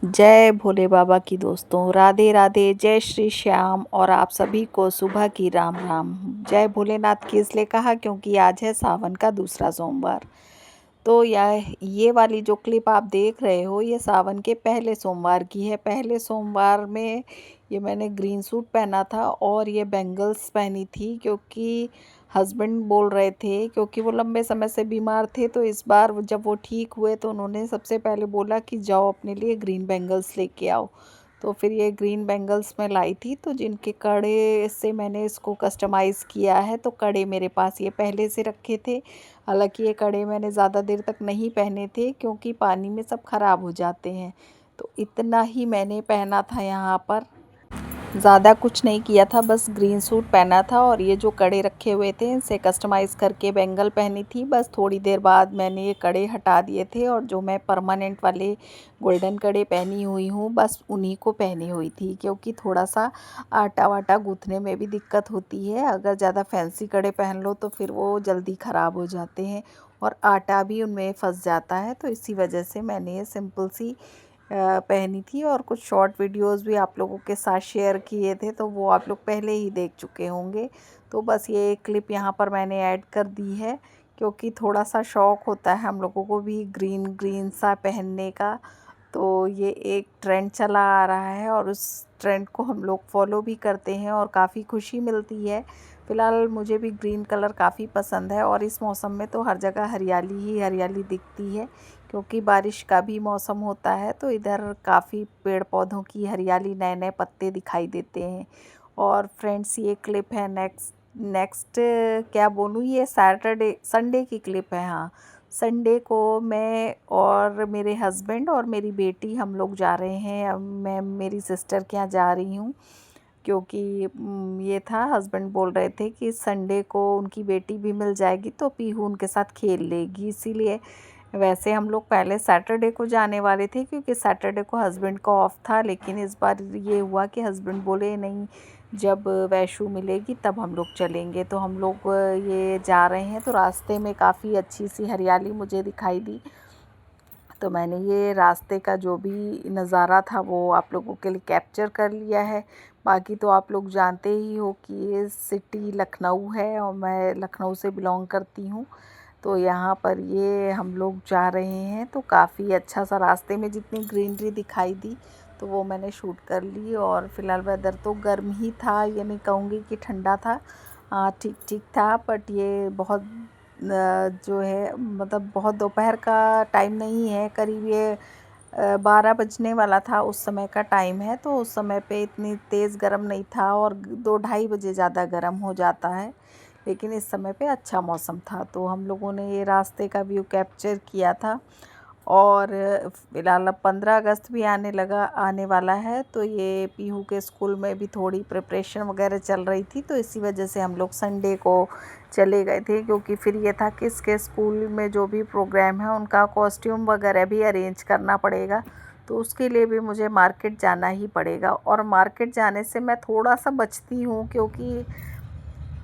जय भोले बाबा की दोस्तों, राधे राधे, जय श्री श्याम। और आप सभी को सुबह की राम राम। जय भोलेनाथ की इसलिए कहा क्योंकि आज है सावन का दूसरा सोमवार। तो ये वाली जो क्लिप आप देख रहे हो ये सावन के पहले सोमवार की है। पहले सोमवार में ये मैंने ग्रीन सूट पहना था और ये बैंगल्स पहनी थी क्योंकि हस्बैंड बोल रहे थे, क्योंकि वो लंबे समय से बीमार थे। तो इस बार जब वो ठीक हुए तो उन्होंने सबसे पहले बोला कि जाओ अपने लिए ग्रीन बैंगल्स लेके आओ। तो फिर ये ग्रीन बैंगल्स मैं लाई थी, तो जिनके कड़े से मैंने इसको कस्टमाइज़ किया है। तो कड़े मेरे पास ये पहले से रखे थे। हालांकि ये कड़े मैंने ज़्यादा देर तक नहीं पहने थे क्योंकि पानी में सब ख़राब हो जाते हैं। तो इतना ही मैंने पहना था यहाँ पर, ज़्यादा कुछ नहीं किया था, बस ग्रीन सूट पहना था और ये जो कड़े रखे हुए थे इनसे कस्टमाइज़ करके बैंगल पहनी थी। बस थोड़ी देर बाद मैंने ये कड़े हटा दिए थे और जो मैं परमानेंट वाले गोल्डन कड़े पहनी हुई हूँ बस उन्हीं को पहनी हुई थी, क्योंकि थोड़ा सा आटा वाटा गूँथने में भी दिक्कत होती है। अगर ज़्यादा फैंसी कड़े पहन लो तो फिर वो जल्दी ख़राब हो जाते हैं और आटा भी उनमें फंस जाता है। तो इसी वजह से मैंने ये सिंपल सी पहनी थी। और कुछ शॉर्ट वीडियोस भी आप लोगों के साथ शेयर किए थे, तो वो आप लोग पहले ही देख चुके होंगे। तो बस ये क्लिप यहाँ पर मैंने ऐड कर दी है क्योंकि थोड़ा सा शौक़ होता है हम लोगों को भी ग्रीन ग्रीन सा पहनने का। तो ये एक ट्रेंड चला आ रहा है और उस ट्रेंड को हम लोग फॉलो भी करते हैं और काफ़ी खुशी मिलती है। फ़िलहाल मुझे भी ग्रीन कलर काफ़ी पसंद है और इस मौसम में तो हर जगह हरियाली ही हरियाली दिखती है, क्योंकि बारिश का भी मौसम होता है। तो इधर काफ़ी पेड़ पौधों की हरियाली, नए नए पत्ते दिखाई देते हैं। और फ्रेंड्स ये क्लिप है नेक्स्ट नेक्स्ट क्या बोलूँ, ये सैटरडे संडे की क्लिप है। हाँ, संडे को मैं और मेरे हस्बैंड और मेरी बेटी हम लोग जा रहे हैं। अब मैं मेरी सिस्टर के यहाँ जा रही हूँ क्योंकि ये था, हस्बैंड बोल रहे थे कि संडे को उनकी बेटी भी मिल जाएगी तो पीहू उनके साथ खेल लेगी, इसीलिए। वैसे हम लोग पहले सैटरडे को जाने वाले थे क्योंकि सैटरडे को हस्बैंड का ऑफ था, लेकिन इस बार ये हुआ कि हस्बैंड बोले नहीं, जब वैशु मिलेगी तब हम लोग चलेंगे। तो हम लोग ये जा रहे हैं। तो रास्ते में काफ़ी अच्छी सी हरियाली मुझे दिखाई दी, तो मैंने ये रास्ते का जो भी नज़ारा था वो आप लोगों के लिए कैप्चर कर लिया है। बाकी तो आप लोग जानते ही हो कि ये सिटी लखनऊ है और मैं लखनऊ से बिलोंग करती हूँ। तो यहाँ पर ये हम लोग जा रहे हैं, तो काफ़ी अच्छा सा रास्ते में जितनी ग्रीनरी दिखाई दी तो वो मैंने शूट कर ली। और फ़िलहाल वेदर तो गर्म ही था, ये नहीं कहूँगी कि ठंडा था, ठीक ठीक था। बट ये बहुत जो है मतलब बहुत दोपहर का टाइम नहीं है, करीब ये 12 बजने वाला था उस समय का टाइम है। तो उस समय पे इतनी तेज़ गर्म नहीं था और 2-2:30 बजे ज़्यादा गर्म हो जाता है, लेकिन इस समय पे अच्छा मौसम था। तो हम लोगों ने ये रास्ते का व्यू कैप्चर किया था। और फ़िलहाल अब 15 अगस्त भी आने वाला है, तो ये पीहू के स्कूल में भी थोड़ी प्रिपरेशन वगैरह चल रही थी। तो इसी वजह से हम लोग संडे को चले गए थे, क्योंकि फिर ये था कि इसके स्कूल में जो भी प्रोग्राम है उनका कॉस्ट्यूम वगैरह भी अरेंज करना पड़ेगा। तो उसके लिए भी मुझे मार्केट जाना ही पड़ेगा। और मार्केट जाने से मैं थोड़ा सा बचती हूँ क्योंकि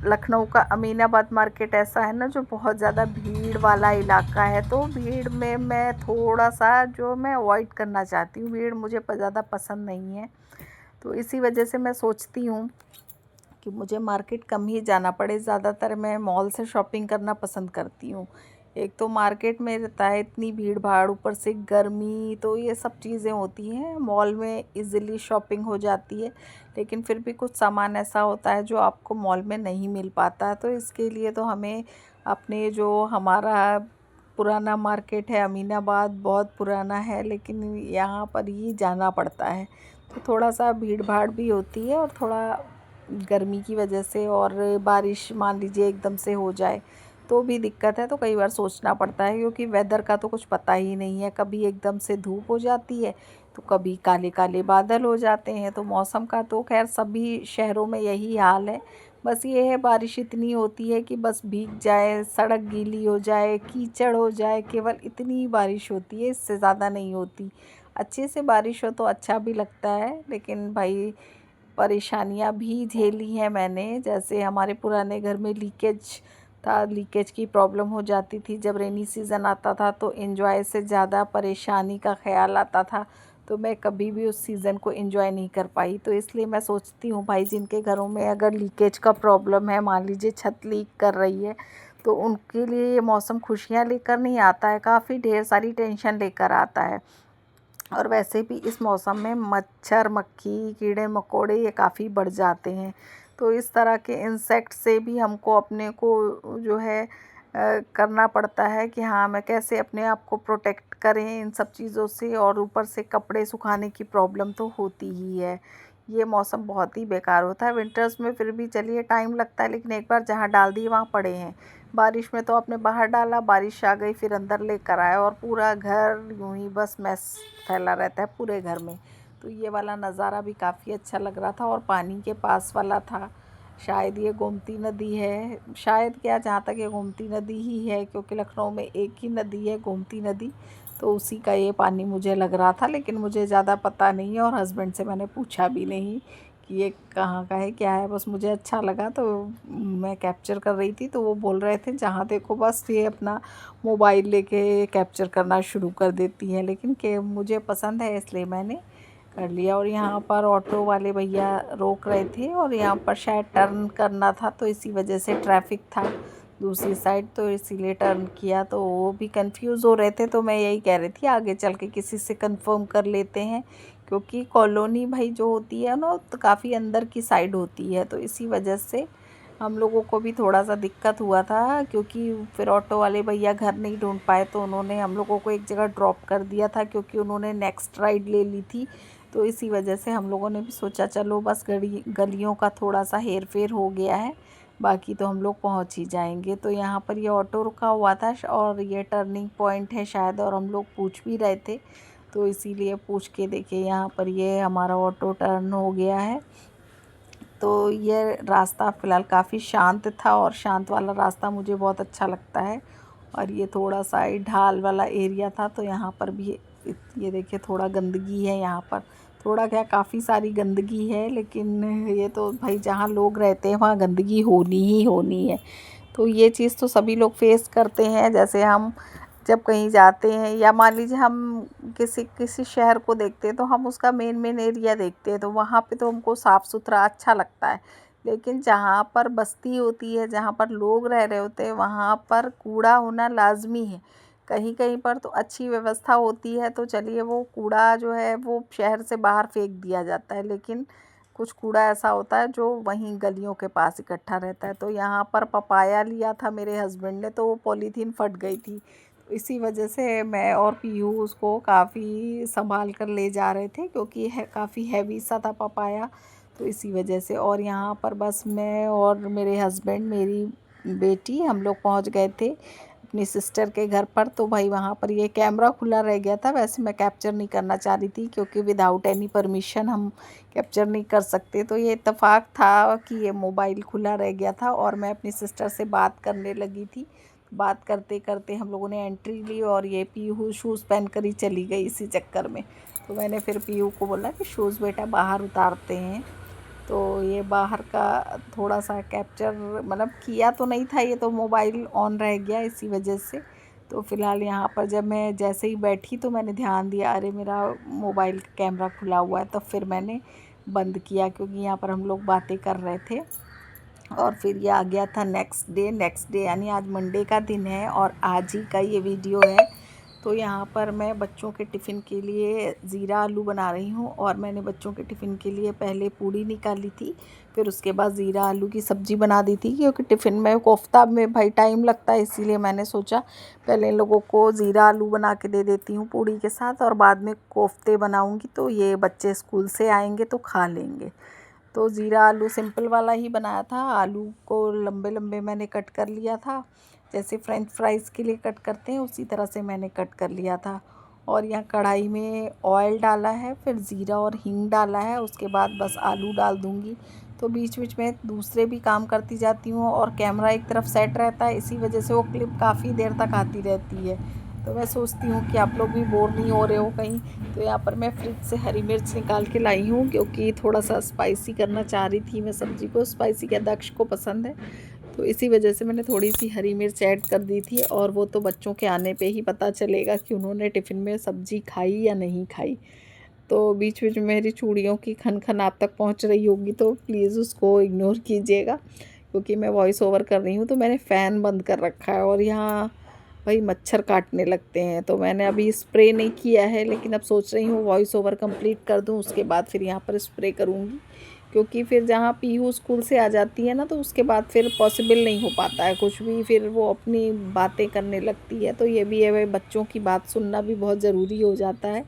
लखनऊ का अमीनाबाद मार्केट ऐसा है ना जो बहुत ज़्यादा भीड़ वाला इलाका है। तो भीड़ में मैं थोड़ा सा जो मैं अवॉइड करना चाहती हूँ, भीड़ मुझे ज़्यादा पसंद नहीं है। तो इसी वजह से मैं सोचती हूँ कि मुझे मार्केट कम ही जाना पड़े। ज़्यादातर मैं मॉल से शॉपिंग करना पसंद करती हूँ। एक तो मार्केट में रहता है इतनी भीड़ भाड़, ऊपर से गर्मी, तो ये सब चीज़ें होती हैं। मॉल में इजीली शॉपिंग हो जाती है, लेकिन फिर भी कुछ सामान ऐसा होता है जो आपको मॉल में नहीं मिल पाता। तो इसके लिए तो हमें अपने जो हमारा पुराना मार्केट है अमीनाबाद, बहुत पुराना है, लेकिन यहाँ पर ही जाना पड़ता है। तो थोड़ा सा भीड़ भाड़ भी होती है और थोड़ा गर्मी की वजह से, और बारिश मान लीजिए एकदम से हो जाए तो भी दिक्कत है। तो कई बार सोचना पड़ता है क्योंकि वेदर का तो कुछ पता ही नहीं है, कभी एकदम से धूप हो जाती है तो कभी काले काले बादल हो जाते हैं। तो मौसम का तो खैर सभी शहरों में यही हाल है। बस ये है, बारिश इतनी होती है कि बस भीग जाए, सड़क गीली हो जाए, कीचड़ हो जाए, केवल इतनी बारिश होती है, इससे ज़्यादा नहीं होती। अच्छे से बारिश हो तो अच्छा भी लगता है, लेकिन भाई परेशानियाँ भी झेली हैं मैंने। जैसे हमारे पुराने घर में लीकेज था, लीकेज की प्रॉब्लम हो जाती थी जब रेनी सीज़न आता था, तो एंजॉय से ज़्यादा परेशानी का ख्याल आता था। तो मैं कभी भी उस सीज़न को एंजॉय नहीं कर पाई। तो इसलिए मैं सोचती हूँ भाई जिनके घरों में अगर लीकेज का प्रॉब्लम है, मान लीजिए छत लीक कर रही है, तो उनके लिए ये मौसम खुशियाँ लेकर नहीं आता है, काफ़ी ढेर सारी टेंशन लेकर आता है। और वैसे भी इस मौसम में मच्छर मक्खी कीड़े मकोड़े ये काफ़ी बढ़ जाते हैं। तो इस तरह के इंसेक्ट से भी हमको अपने को जो है करना पड़ता है कि हाँ, मैं कैसे अपने आप को प्रोटेक्ट करें इन सब चीज़ों से। और ऊपर से कपड़े सुखाने की प्रॉब्लम तो होती ही है। ये मौसम बहुत ही बेकार होता है विंटर्स में, फिर भी चलिए टाइम लगता है, लेकिन एक बार जहाँ डाल दिए वहाँ पड़े हैं। बारिश में तो आपने बाहर डाला, बारिश आ गई, फिर अंदर लेकर आए और पूरा घर यूं ही बस मैस फैला रहता है पूरे घर में। तो ये वाला नज़ारा भी काफ़ी अच्छा लग रहा था और पानी के पास वाला था। शायद ये गोमती नदी है, शायद क्या, जहाँ तक ये गोमती नदी ही है, क्योंकि लखनऊ में एक ही नदी है गोमती नदी, तो उसी का ये पानी मुझे लग रहा था। लेकिन मुझे ज़्यादा पता नहीं है और हस्बैंड से मैंने पूछा भी नहीं कि ये कहाँ का है क्या है, बस मुझे अच्छा लगा तो मैं कैप्चर कर रही थी। तो वो बोल रहे थे जहाँ देखो बस ये अपना मोबाइल लेके कैप्चर करना शुरू कर देती हैं, लेकिन के मुझे पसंद है इसलिए मैंने कर लिया। और यहाँ पर ऑटो वाले भैया रोक रहे थे और यहाँ पर शायद टर्न करना था, तो इसी वजह से ट्रैफिक था दूसरी साइड, तो इसीलिए टर्न किया। तो वो भी कंफ्यूज हो रहे थे, तो मैं यही कह रही थी आगे चल के किसी से कंफर्म कर लेते हैं, क्योंकि कॉलोनी भाई जो होती है ना तो काफ़ी अंदर की साइड होती है, तो इसी वजह से हम लोगों को भी थोड़ा सा दिक्कत हुआ था। क्योंकि फिर ऑटो वाले भैया घर नहीं ढूंढ पाए, तो उन्होंने हम लोगों को एक जगह ड्रॉप कर दिया था, क्योंकि उन्होंने नेक्स्ट राइड ले ली थी। तो इसी वजह से हम लोगों ने भी सोचा चलो बस गलियों का थोड़ा सा हेर फेर हो गया है, बाकी तो हम लोग पहुंच ही जाएंगे। तो यहाँ पर ये ऑटो रुका हुआ था और ये टर्निंग पॉइंट है शायद, और हम लोग पूछ भी रहे थे, तो इसीलिए पूछ के देखिए यहाँ पर ये हमारा ऑटो टर्न हो गया है। तो ये रास्ता फ़िलहाल काफ़ी शांत था और शांत वाला रास्ता मुझे बहुत अच्छा लगता है। और ये थोड़ा सा ढाल वाला एरिया था, तो यहाँ पर भी ये देखिए थोड़ा गंदगी है यहाँ पर, थोड़ा क्या काफ़ी सारी गंदगी है, लेकिन ये तो भाई जहाँ लोग रहते हैं वहाँ गंदगी होनी ही होनी है। तो ये चीज़ तो सभी लोग फेस करते हैं। जैसे हम जब कहीं जाते हैं या मान लीजिए हम किसी किसी शहर को देखते हैं, तो हम उसका मेन मेन एरिया देखते हैं, तो वहाँ पे तो हमको साफ़ सुथरा अच्छा लगता है। लेकिन जहाँ पर बस्ती होती है, जहाँ पर लोग रह रहे होते हैं, वहाँ पर कूड़ा होना लाजमी है। कहीं कहीं पर तो अच्छी व्यवस्था होती है, तो चलिए वो कूड़ा जो है वो शहर से बाहर फेंक दिया जाता है, लेकिन कुछ कूड़ा ऐसा होता है जो वहीं गलियों के पास इकट्ठा रहता है। तो यहाँ पर पपाया लिया था मेरे हस्बैंड ने, तो वो पॉलीथीन फट गई थी, तो इसी वजह से मैं और पीयू उसको काफ़ी संभाल कर ले जा रहे थे, क्योंकि है काफ़ी हैवी सा था पपाया, तो इसी वजह से। और यहाँ पर बस मैं और मेरे हस्बैंड, मेरी बेटी, हम लोग पहुँच गए थे अपनी सिस्टर के घर पर। तो भाई वहाँ पर ये कैमरा खुला रह गया था, वैसे मैं कैप्चर नहीं करना चाह रही थी, क्योंकि विदाउट एनी परमिशन हम कैप्चर नहीं कर सकते। तो ये इत्तेफाक था कि ये मोबाइल खुला रह गया था और मैं अपनी सिस्टर से बात करने लगी थी। बात करते करते हम लोगों ने एंट्री ली और ये पीहू शूज़ पहन कर ही चली गई इसी चक्कर में। तो मैंने फिर पीहू को बोला कि शूज़ बेटा बाहर उतारते हैं। तो ये बाहर का थोड़ा सा कैप्चर मतलब किया तो नहीं था, ये तो मोबाइल ऑन रह गया इसी वजह से। तो फ़िलहाल यहाँ पर जब मैं जैसे ही बैठी तो मैंने ध्यान दिया, अरे मेरा मोबाइल का कैमरा खुला हुआ है, तो फिर मैंने बंद किया, क्योंकि यहाँ पर हम लोग बातें कर रहे थे। और फिर ये आ गया था नेक्स्ट डे यानी आज मंडे का दिन है और आज ही का ये वीडियो है। तो यहाँ पर मैं बच्चों के टिफ़िन के लिए ज़ीरा आलू बना रही हूँ, और मैंने बच्चों के टिफ़िन के लिए पहले पूड़ी निकाली थी, फिर उसके बाद ज़ीरा आलू की सब्ज़ी बना दी थी, क्योंकि टिफ़िन में कोफ्ता में भाई टाइम लगता है, इसीलिए मैंने सोचा पहले इन लोगों को ज़ीरा आलू बना के दे देती हूँ पूड़ी के साथ, और बाद में कोफ्ते बनाऊँगी, तो ये बच्चे स्कूल से आएँगे तो खा लेंगे। तो ज़ीरा आलू सिंपल वाला ही बनाया था। आलू को लंबे लंबे मैंने कट कर लिया था, जैसे फ्रेंच फ्राइज़ के लिए कट करते हैं उसी तरह से मैंने कट कर लिया था। और यहाँ कढ़ाई में ऑयल डाला है, फिर ज़ीरा और हींग डाला है, उसके बाद बस आलू डाल दूँगी। तो बीच बीच में दूसरे भी काम करती जाती हूँ और कैमरा एक तरफ सेट रहता है, इसी वजह से वो क्लिप काफ़ी देर तक आती रहती है। तो मैं सोचती हूँ कि आप लोग भी बोर नहीं हो रहे हो कहीं। तो यहाँ पर मैं फ्रिज से हरी मिर्च निकाल के लाई हूँ, क्योंकि थोड़ा सा स्पाइसी करना चाह रही थी मैं सब्ज़ी को, स्पाइसी क्या दक्ष को पसंद है, तो इसी वजह से मैंने थोड़ी सी हरी मिर्च ऐड कर दी थी। और वो तो बच्चों के आने पे ही पता चलेगा कि उन्होंने टिफ़िन में सब्ज़ी खाई या नहीं खाई। तो बीच बीच में मेरी चूड़ियों की खन खन आप तक पहुंच रही होगी, तो प्लीज़ उसको इग्नोर कीजिएगा, क्योंकि मैं वॉइस ओवर कर रही हूँ। तो मैंने फ़ैन बंद कर रखा है और यहाँ भाई मच्छर काटने लगते हैं। तो मैंने अभी स्प्रे नहीं किया है, लेकिन अब सोच रही हूँ वॉइस ओवर कंप्लीट कर दूँ, उसके बाद फिर यहाँ पर स्प्रे करूँगी, क्योंकि फिर जहाँ पीहू स्कूल से आ जाती है ना, तो उसके बाद फिर पॉसिबल नहीं हो पाता है कुछ भी, फिर वो अपनी बातें करने लगती है। तो ये भी है भाई, बच्चों की बात सुनना भी बहुत ज़रूरी हो जाता है,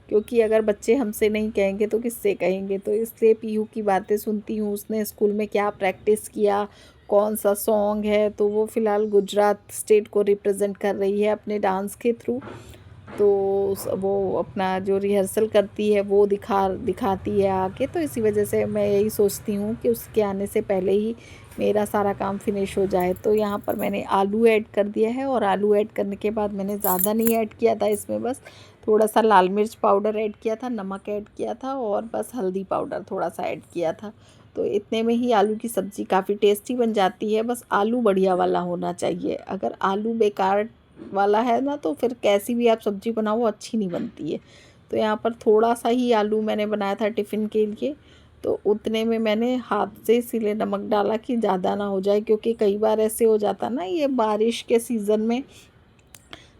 क्योंकि अगर बच्चे हमसे नहीं कहेंगे तो किससे कहेंगे। तो इसलिए पीहू की बातें सुनती हूँ, उसने स्कूल में क्या प्रैक्टिस किया, कौन सा सॉन्ग है। तो वो फ़िलहाल गुजरात स्टेट को रिप्रेजेंट कर रही है अपने डांस के थ्रू। तो वो अपना जो रिहर्सल करती है वो दिखाती है आके। तो इसी वजह से मैं यही सोचती हूँ कि उसके आने से पहले ही मेरा सारा काम फिनिश हो जाए। तो यहाँ पर मैंने आलू ऐड कर दिया है, और आलू ऐड करने के बाद मैंने ज़्यादा नहीं ऐड किया था इसमें, बस थोड़ा सा लाल मिर्च पाउडर ऐड किया था, नमक ऐड किया था, और बस हल्दी पाउडर थोड़ा सा ऐड किया था। तो इतने में ही आलू की सब्ज़ी काफ़ी टेस्टी बन जाती है। बस आलू बढ़िया वाला होना चाहिए, अगर आलू बेकार वाला है ना, तो फिर कैसी भी आप सब्ज़ी बनाओ वो अच्छी नहीं बनती है। तो यहाँ पर थोड़ा सा ही आलू मैंने बनाया था टिफ़िन के लिए, तो उतने में मैंने हाथ से इसीलिए नमक डाला कि ज़्यादा ना हो जाए, क्योंकि कई बार ऐसे हो जाता ना, ये बारिश के सीज़न में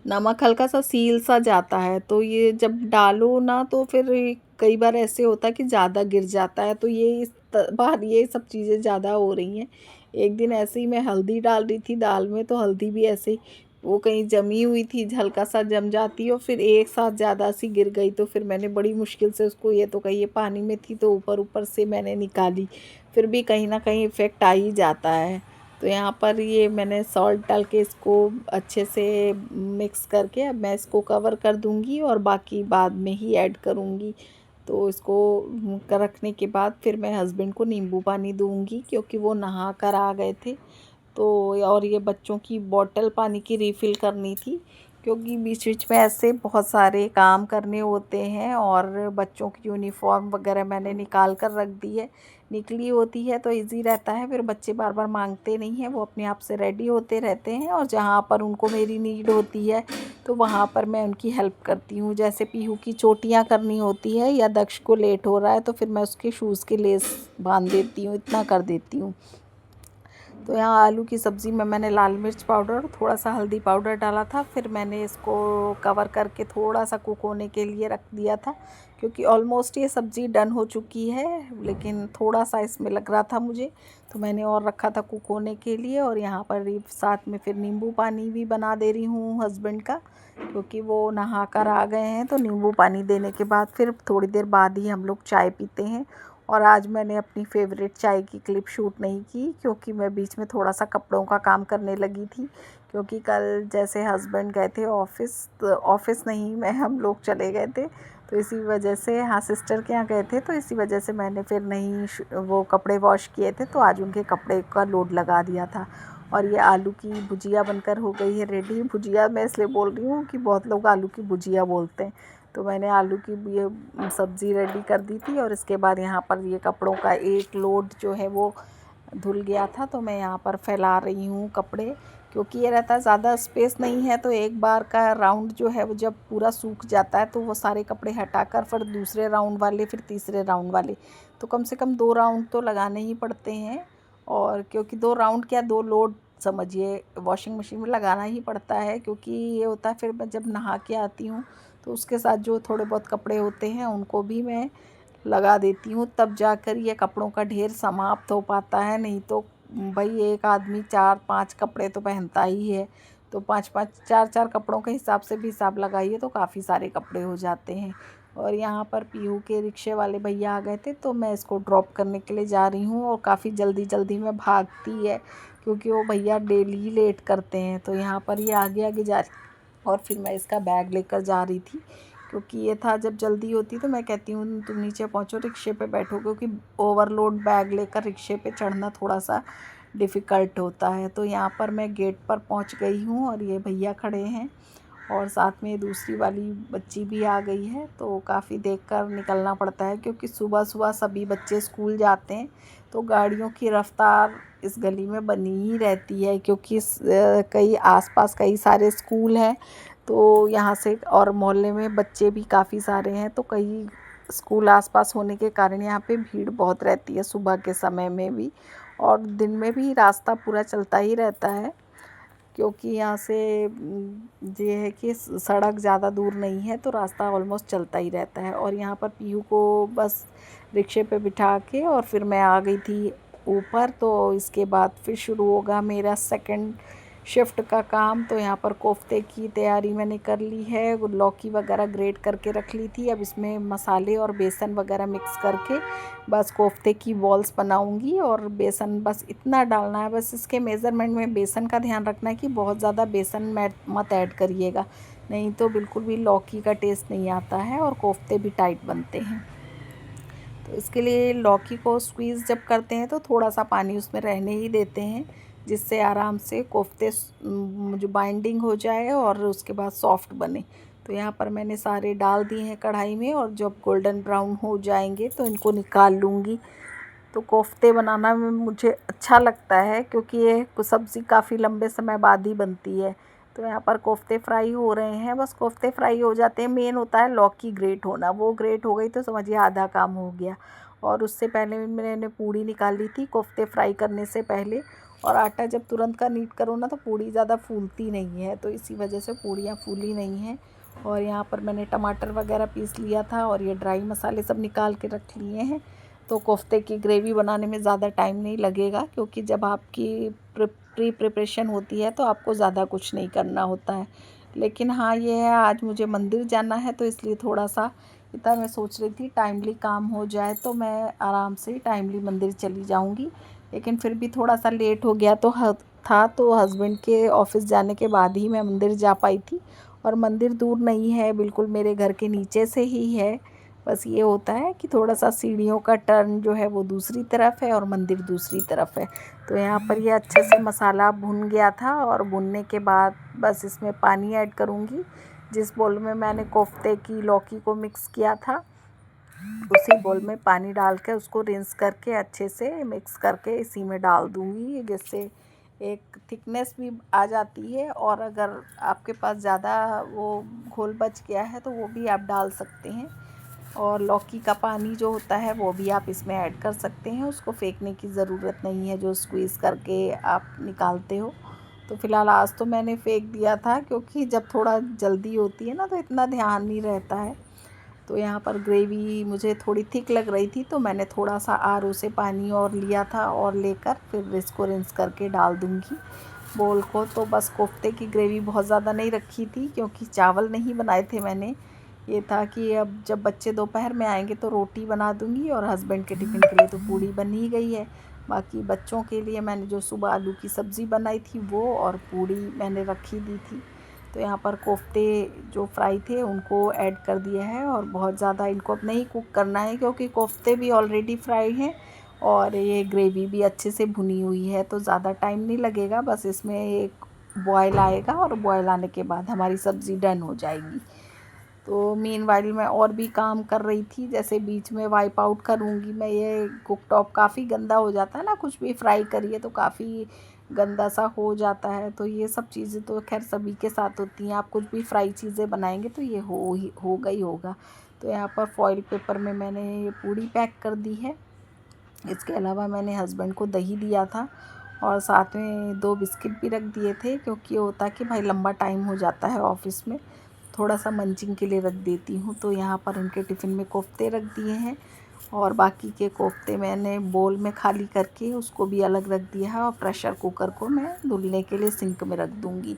नमक हल्का सा सील सा जाता है। तो ये जब डालो ना, तो फिर कई बार ऐसे होता है कि ज़्यादा गिर जाता है। तो ये इस बार ये सब चीज़ें ज़्यादा हो रही हैं। एक दिन ऐसे ही मैं हल्दी डाल रही थी दाल में, तो हल्दी भी ऐसे ही वो कहीं जमी हुई थी, हल्का सा जम जाती है और फिर एक साथ ज़्यादा सी गिर गई। तो फिर मैंने बड़ी मुश्किल से उसको, ये तो कहीं ये पानी में थी तो ऊपर ऊपर से मैंने निकाली, फिर भी कहीं ना कहीं इफ़ेक्ट आ ही जाता है। तो यहाँ पर ये मैंने सॉल्ट डाल के इसको अच्छे से मिक्स करके अब मैं इसको कवर कर दूँगी, और बाकी बाद में ही ऐड करूँगी। तो इसको रखने के बाद फिर मैं हस्बैंड को नींबू पानी दूँगी, क्योंकि वो नहा कर आ गए थे। तो और ये बच्चों की बॉटल पानी की रिफ़िल करनी थी, क्योंकि बीच बीच में ऐसे बहुत सारे काम करने होते हैं, और बच्चों की यूनिफ़ॉर्म वगैरह मैंने निकाल कर रख दी है। निकली होती है तो इजी रहता है, फिर बच्चे बार बार मांगते नहीं हैं, वो अपने आप से रेडी होते रहते हैं, और जहाँ पर उनको मेरी नीड होती है तो वहाँ पर मैं उनकी हेल्प करती हूँ। जैसे पीहू की चोटियाँ करनी होती है, या दक्ष को लेट हो रहा है, तो फिर मैं उसके शूज़ की लेस बांध देती हूँ, इतना कर देती हूँ। तो यहाँ आलू की सब्ज़ी में मैंने लाल मिर्च पाउडर और थोड़ा सा हल्दी पाउडर डाला था। फिर मैंने इसको कवर करके थोड़ा सा कुक होने के लिए रख दिया था, क्योंकि ऑलमोस्ट ये सब्ज़ी डन हो चुकी है, लेकिन थोड़ा सा इसमें लग रहा था मुझे, तो मैंने और रखा था कुक होने के लिए। और यहाँ पर साथ में फिर नींबू पानी भी बना दे रही हूँ हस्बैंड का, क्योंकि वो नहा कर आ गए हैं। तो नींबू पानी देने के बाद फिर थोड़ी देर बाद ही हम लोग चाय पीते हैं। और आज मैंने अपनी फेवरेट चाय की क्लिप शूट नहीं की, क्योंकि मैं बीच में थोड़ा सा कपड़ों का काम करने लगी थी, क्योंकि कल जैसे हस्बैंड गए थे ऑफिस, तो ऑफिस नहीं, मैं हम लोग चले गए थे, तो इसी वजह से, हाँ सिस्टर के यहाँ गए थे, तो इसी वजह से मैंने फिर नहीं वो कपड़े वॉश किए थे, तो आज उनके कपड़े का लोड लगा दिया था। और ये आलू की भुजिया बनकर हो गई है रेडी। भुजिया मैं इसलिए बोल रही हूँ कि बहुत लोग आलू की भुजिया बोलते हैं। तो मैंने आलू की ये सब्ज़ी रेडी कर दी थी, और इसके बाद यहाँ पर ये कपड़ों का एक लोड जो है वो धुल गया था, तो मैं यहाँ पर फैला रही हूँ कपड़े, क्योंकि ये रहता है ज़्यादा स्पेस नहीं है, तो एक बार का राउंड जो है वो जब पूरा सूख जाता है, तो वो सारे कपड़े हटाकर फिर दूसरे राउंड वाले, फिर तीसरे राउंड वाले, तो कम से कम 2 राउंड तो लगाने ही पड़ते हैं। और क्योंकि 2 राउंड क्या, 2 लोड समझिए, वॉशिंग मशीन में लगाना ही पड़ता है, क्योंकि ये होता है फिर मैं जब नहा के आती हूँ, तो उसके साथ जो थोड़े बहुत कपड़े होते हैं उनको भी मैं लगा देती हूँ, तब जाकर ये कपड़ों का ढेर समाप्त हो पाता है। नहीं तो भाई एक आदमी 4-5 कपड़े तो पहनता ही है, तो 5-5 4-4 कपड़ों के हिसाब से भी हिसाब लगाइए तो काफ़ी सारे कपड़े हो जाते हैं। और यहाँ पर पीहू के रिक्शे वाले भैया आ गए थे, तो मैं इसको ड्रॉप करने के लिए जा रही हूँ, और काफ़ी जल्दी जल्दी में भागती है, क्योंकि वो भैया डेली लेट करते हैं। तो यहाँ पर ये आगे आगे जा रही, और फिर मैं इसका बैग लेकर जा रही थी, क्योंकि ये था जब जल्दी होती तो मैं कहती हूँ तुम नीचे पहुँचो, रिक्शे पे बैठो, क्योंकि ओवरलोड बैग लेकर रिक्शे पे चढ़ना थोड़ा सा डिफ़िकल्ट होता है। तो यहाँ पर मैं गेट पर पहुँच गई हूँ, और ये भैया खड़े हैं, और साथ में दूसरी वाली बच्ची भी आ गई है। तो काफ़ी देख कर निकलना पड़ता है, क्योंकि सुबह सुबह सभी बच्चे स्कूल जाते हैं, तो गाड़ियों की रफ्तार इस गली में बनी ही रहती है, क्योंकि कई आसपास कई सारे स्कूल हैं, तो यहाँ से और मोहल्ले में बच्चे भी काफ़ी सारे हैं, तो कई स्कूल आसपास होने के कारण यहाँ पे भीड़ बहुत रहती है सुबह के समय में भी, और दिन में भी रास्ता पूरा चलता ही रहता है, क्योंकि यहाँ से ये है कि सड़क ज़्यादा दूर नहीं है तो रास्ता ऑलमोस्ट चलता ही रहता है। और यहाँ पर पीहू को बस रिक्शे पे बिठा के और फिर मैं आ गई थी ऊपर। तो इसके बाद फिर शुरू होगा मेरा सेकंड शिफ्ट का काम। तो यहाँ पर कोफ्ते की तैयारी मैंने कर ली है, लौकी वगैरह ग्रेट करके रख ली थी। अब इसमें मसाले और बेसन वगैरह मिक्स करके बस कोफ्ते की बॉल्स बनाऊंगी। और बेसन बस इतना डालना है, बस इसके मेज़रमेंट में बेसन का ध्यान रखना है कि बहुत ज़्यादा बेसन मत ऐड करिएगा, नहीं तो बिल्कुल भी लौकी का टेस्ट नहीं आता है और कोफ्ते भी टाइट बनते हैं। तो इसके लिए लौकी को स्क्वीज़ जब करते हैं तो थोड़ा सा पानी उसमें रहने ही देते हैं, जिससे आराम से कोफ्ते जो बाइंडिंग हो जाए और उसके बाद सॉफ्ट बने। तो यहाँ पर मैंने सारे डाल दिए हैं कढ़ाई में, और जब गोल्डन ब्राउन हो जाएंगे तो इनको निकाल लूँगी। तो कोफ्ते बनाना में मुझे अच्छा लगता है, क्योंकि ये सब्ज़ी काफ़ी लंबे समय बाद ही बनती है। तो यहाँ पर कोफ्ते फ्राई हो रहे हैं, बस कोफ्ते फ्राई हो जाते हैं, मेन होता है लौकी ग्रेट होना। वो ग्रेट हो गई तो समझिए आधा काम हो गया। और उससे पहले मैंने पूड़ी निकाली थी कोफ्ते फ्राई करने से पहले। और आटा जब तुरंत का नीट करो ना तो पूड़ी ज़्यादा फूलती नहीं है, तो इसी वजह से पूड़ियाँ फूली नहीं हैं। और यहाँ पर मैंने टमाटर वगैरह पीस लिया था और ये ड्राई मसाले सब निकाल के रख लिए हैं। तो कोफ्ते की ग्रेवी बनाने में ज़्यादा टाइम नहीं लगेगा, क्योंकि जब आपकी प्री प्रिपरेशन होती है तो आपको ज़्यादा कुछ नहीं करना होता है। लेकिन हाँ, ये है आज मुझे मंदिर जाना है, तो इसलिए थोड़ा सा इतना मैं सोच रही थी टाइमली काम हो जाए तो मैं आराम से टाइमली मंदिर चली जाऊंगी। लेकिन फिर भी थोड़ा सा लेट हो गया था, तो हस्बैंड के ऑफिस जाने के बाद ही मैं मंदिर जा पाई थी। और मंदिर दूर नहीं है, बिल्कुल मेरे घर के नीचे से ही है। बस ये होता है कि थोड़ा सा सीढ़ियों का टर्न जो है वो दूसरी तरफ है और मंदिर दूसरी तरफ है। तो यहाँ पर ये अच्छे से मसाला भुन गया था, और भुनने के बाद बस इसमें पानी ऐड करूँगी। जिस बोल में मैंने कोफ्ते की लौकी को मिक्स किया था उसी बोल में पानी डाल के उसको रिंस करके अच्छे से मिक्स करके इसी में डाल दूँगी, जिससे एक थिकनेस भी आ जाती है। और अगर आपके पास ज़्यादा वो घोल बच गया है तो वो भी आप डाल सकते हैं। और लौकी का पानी जो होता है वो भी आप इसमें ऐड कर सकते हैं, उसको फेंकने की ज़रूरत नहीं है जो स्क्वीज़ करके आप निकालते हो। तो फ़िलहाल आज तो मैंने फेंक दिया था, क्योंकि जब थोड़ा जल्दी होती है ना तो इतना ध्यान नहीं रहता है। तो यहाँ पर ग्रेवी मुझे थोड़ी थिक लग रही थी, तो मैंने थोड़ा सा आर से पानी और लिया था, और लेकर फिर इसको रिंस करके डाल दूँगी बोल को। तो बस कोफ्ते की ग्रेवी बहुत ज़्यादा नहीं रखी थी, क्योंकि चावल नहीं बनाए थे मैंने। ये था कि अब जब बच्चे दोपहर में आएंगे तो रोटी बना दूँगी, और हस्बैंड के टिफ़िन के लिए तो पूड़ी बन ही गई है। बाकी बच्चों के लिए मैंने जो सुबह आलू की सब्ज़ी बनाई थी वो और पूड़ी मैंने रखी दी थी। तो यहाँ पर कोफ्ते जो फ्राई थे उनको ऐड कर दिया है, और बहुत ज़्यादा इनको अब नहीं कुक करना है, क्योंकि कोफ्ते भी ऑलरेडी फ्राई हैं और ये ग्रेवी भी अच्छे से भुनी हुई है। तो ज़्यादा टाइम नहीं लगेगा, बस इसमें एक बॉयल आएगा और बॉयल आने के बाद हमारी सब्ज़ी डन हो जाएगी। तो मीनवाइल मैं और भी काम कर रही थी, जैसे बीच में वाइप आउट करूँगी मैं। ये कुक टॉप काफ़ी गंदा हो जाता है ना, कुछ भी फ्राई करिए तो काफ़ी गंदा सा हो जाता है। तो ये सब चीज़ें तो खैर सभी के साथ होती हैं, आप कुछ भी फ्राई चीज़ें बनाएंगे तो ये होगा ही होगा। तो यहाँ पर फॉइल पेपर में मैंने ये पूड़ी पैक कर दी है। इसके अलावा मैंने हस्बैंड को दही दिया था, और साथ में 2 बिस्किट भी रख दिए थे, क्योंकि ये होता है कि भाई लंबा टाइम हो जाता है ऑफ़िस में, थोड़ा सा मंचिंग के लिए रख देती हूँ। तो यहाँ पर उनके टिफ़िन में कोफ्ते रख दिए हैं, और बाकी के कोफ्ते मैंने बोल में खाली करके उसको भी अलग रख दिया है, और प्रेशर कुकर को मैं धुलने के लिए सिंक में रख दूँगी।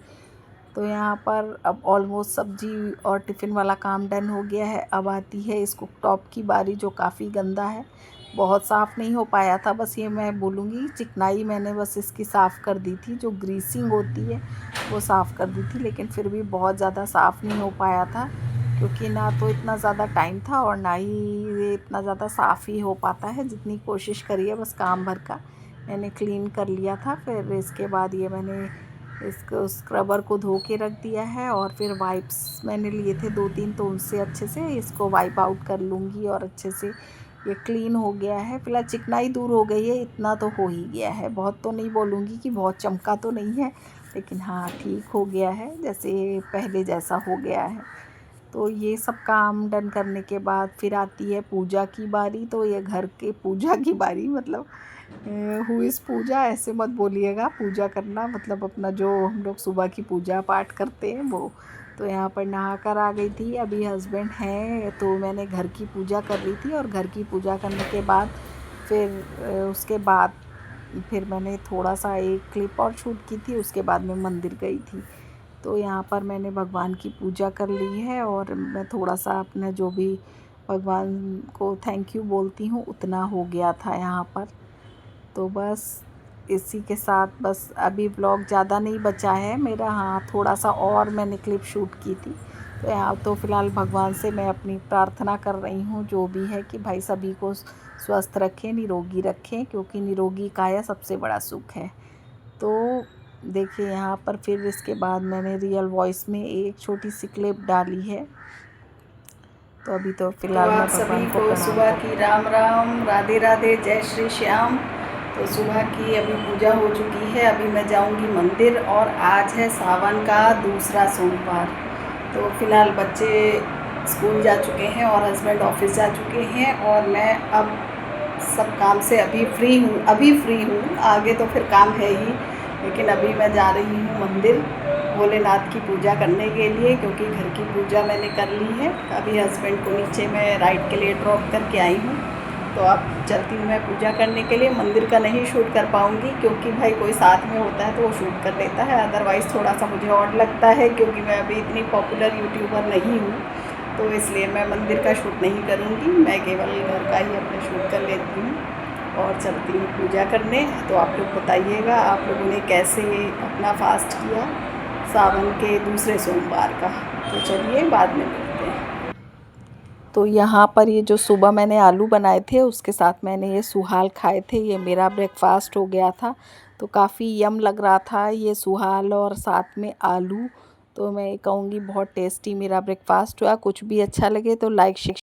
तो यहाँ पर अब ऑलमोस्ट सब्ज़ी और टिफ़िन वाला काम डन हो गया है। अब आती है इस कुकटॉप की बारी, जो काफ़ी गंदा है, बहुत साफ़ नहीं हो पाया था। बस ये मैं बोलूँगी चिकनाई मैंने बस इसकी साफ़ कर दी थी, जो ग्रीसिंग होती है वो साफ़ कर दी थी, लेकिन फिर भी बहुत ज़्यादा साफ़ नहीं हो पाया था, क्योंकि ना तो इतना ज़्यादा टाइम था और ना ही ये इतना ज़्यादा साफ़ ही हो पाता है। जितनी कोशिश करी है बस काम भर का मैंने क्लीन कर लिया था। फिर इसके बाद ये मैंने इसको स्क्रबर को धो के रख दिया है, और फिर वाइप्स मैंने लिए थे 2-3, तो उनसे अच्छे से इसको वाइप आउट कर लूँगी, और अच्छे से ये क्लीन हो गया है। फिलहाल चिकनाई दूर हो गई है, इतना तो हो ही गया है। बहुत तो नहीं बोलूँगी कि बहुत चमका तो नहीं है, लेकिन हाँ ठीक हो गया है, जैसे पहले जैसा हो गया है। तो ये सब काम डन करने के बाद फिर आती है पूजा की बारी। तो ये घर के पूजा की बारी मतलब हु इज़ पूजा ऐसे मत बोलिएगा, पूजा करना मतलब अपना जो हम लोग सुबह की पूजा पाठ करते हैं वो। तो यहाँ पर नहा कर आ गई थी। अभी हस्बैंड हैं तो मैंने घर की पूजा कर ली थी, और घर की पूजा करने के बाद फिर उसके बाद फिर मैंने थोड़ा सा एक क्लिप और शूट की थी। उसके बाद मैं मंदिर गई थी। तो यहाँ पर मैंने भगवान की पूजा कर ली है, और मैं थोड़ा सा अपने जो भी भगवान को थैंक यू बोलती हूँ उतना हो गया था यहाँ पर। तो बस इसी के साथ बस अभी व्लॉग ज़्यादा नहीं बचा है मेरा। हाँ, थोड़ा सा और मैंने क्लिप शूट की थी। तो यहाँ तो फ़िलहाल भगवान से मैं अपनी प्रार्थना कर रही हूँ जो भी है कि भाई सभी को स्वस्थ रखें, निरोगी रखें, क्योंकि निरोगी काया सबसे बड़ा सुख है। तो देखिए यहाँ पर फिर इसके बाद मैंने रियल वॉइस में एक छोटी सी क्लिप डाली है। तो अभी तो फ़िलहाल मैं भगवान को प्रणाम सुबह की राम राम, राधे राधे, जय श्री श्याम। तो सुबह की अभी पूजा हो चुकी है। अभी मैं जाऊंगी मंदिर, और आज है सावन का दूसरा सोमवार। तो फ़िलहाल बच्चे स्कूल जा चुके हैं और हस्बैंड ऑफिस जा चुके हैं, और मैं अब सब काम से अभी फ्री हूँ। आगे तो फिर काम है ही, लेकिन अभी मैं जा रही हूँ मंदिर भोलेनाथ की पूजा करने के लिए, क्योंकि घर की पूजा मैंने कर ली है। अभी हस्बैंड को नीचे मैं राइड के लिए ड्रॉप करके आई हूँ। तो अब चलती हूँ मैं पूजा करने के लिए। मंदिर का नहीं शूट कर पाऊँगी, क्योंकि भाई कोई साथ में होता है तो वो शूट कर लेता है, अदरवाइज़ थोड़ा सा मुझे ऑड लगता है, क्योंकि मैं अभी इतनी पॉपुलर यूट्यूबर नहीं हूँ। तो इसलिए मैं मंदिर का शूट नहीं करूँगी, मैं केवल घर का ही अपने शूट कर लेती हूँ और चलती हूँ पूजा करने। तो आप लोग बताइएगा आप लोगों ने कैसे अपना फास्ट किया सावन के दूसरे सोमवार का। तो चलिए बाद में मिलते हैं। तो यहाँ पर ये जो सुबह मैंने आलू बनाए थे उसके साथ मैंने ये सुहाल खाए थे। ये मेरा ब्रेकफास्ट हो गया था। तो काफ़ी यम लग रहा था ये सुहाल और साथ में आलू। तो मैं कहूँगी बहुत टेस्टी मेरा ब्रेकफास्ट हुआ। कुछ भी अच्छा लगे तो लाइक शेयर